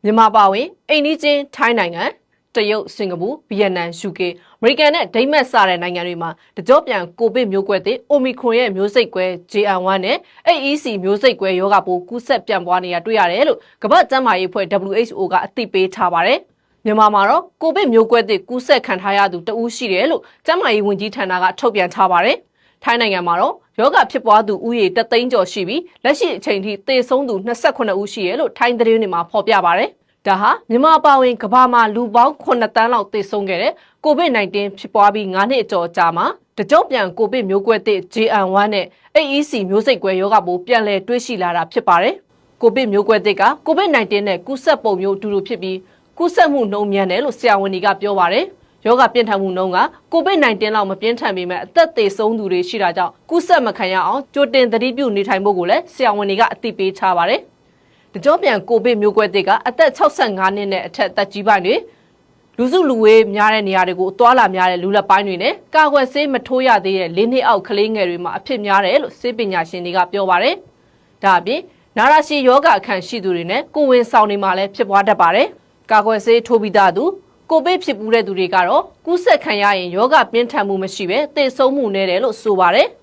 မြန်မာပါဝင်အိန္ဒိချင်းထိုင်းနိုင်ငံတရုတ်စင်ကာပူဗီယက်နမ်ယူကေအမေရိကန်နဲ့ဒိန်းမတ်စတဲ့နိုင်ငံတွေမှာတကြောပြန်ကိုဗစ်မျိုးကွဲသစ်အိုမီခရွန်ရဲ့မျိုးစိတ်ကွဲ JN1 နဲ့ AEC မျိုးစိတ်ကွဲရောဂါပိုးကူးစက်ပြန့်ပွားနေတာတွေ့ရတယ်လို့ကမ္ဘာ့ကျန်းမာရေးအဖွဲ့ WHO ကအသိပေးထားပါတယ်။မြန်မာမှာတော့ကိုဗစ်မျိုးကွဲသစ်ကူးစက်ခံထားရသူတဦးရှိတယ်လို့ကျန်းမာရေးဝန်ကြီးဌာနကထုတ်ပြန်ထားပါတယ်။ထိုင်းနိုင်ငံမှာတော့ယောဂဖြစ်ပွားသူဦးရေ3သိန်းကျော်ရှိပြီးလက်ရှိအချိန်ထိသေဆုံးသူ28ဦးရှိတယ်လို့ထိုင်းသတင်းတွေမှာဖော်ပြပါတယ်။ဒါဟာမြန်မာပါဝင်ကမ္ဘာမှာလူပေါင်း9တန်းလောက်သေဆုံးခဲ့တဲ့ကိုဗစ် -19 ဖြစ်ပွားပြီး9နှစ်အကျော်ကြာမှာတကြော့ပြန်ကိုဗစ်မျိုးကွဲသစ် JN1 နဲ့ AEC မျိုးစိတ်ကွဲရောဂါပိုးပြန်လည်တွေ့ရှိလာတာဖြစ်ပါတယ်။ကိုဗစ်မျိုးကွဲသစ်ကကိုဗစ် -19 နဲ့ကူးစက်ပုံမျိုးအတူတူဖြစ်ပြီးကူးစက်မှုနှုန်းမြန်တယ်လို့ဆရာဝန်တွေကပြောပါတယ်။ယောဂပြင်းထန်မှုနှုန်းကကိုဗစ် -19 လောက်မပြင်းထန်ပေမဲ့အသက်သေဆုံးသူတွေရှိတာကြောင့်ကူးစက်မခံရအောင်ကြိုတင်သတိပြုနေထိုင်ဖို့ကိုလည်းဆရာဝန်တွေကအသိပေးထားပါတယ်။တကြောပြန်ကိုဗစ်မျိုးကွဲသစ်ကအသက်65နှစ်နဲ့အထက်သက်ကြီးပိုင်းတွေလူစုလူဝေးများတဲ့နေရာတွေကိုအသွားလာများတဲ့လူလက်ပိုင်းတွေနဲ့ကာကွယ်ဆေးမထိုးရသေးတဲ့၄နှစ်အောက်ကလေးငယ်တွေမှာအဖြစ်များတယ်လို့ဆေးပညာရှင်တွေကပြောပါတယ်။ဒါအပြင်နာရာရှည်ယောဂအခန့်ရှိသူတွေနဲ့ကိုဝင်ဆောင်တွေမှာလည်းဖြစ်ပွားတတ်ပါတယ်။ကာကွယ်ဆေးထိုးပြီးသားသူကိုဗစ်ဖြစ်ပူးတဲ့သူတွေကတော့ကူးစက်ခံရရင်ယောဂပြင်းထန်မှုမရှိဘဲသေဆုံးမှုနည်းတယ်လို့ဆိုပါတယ်။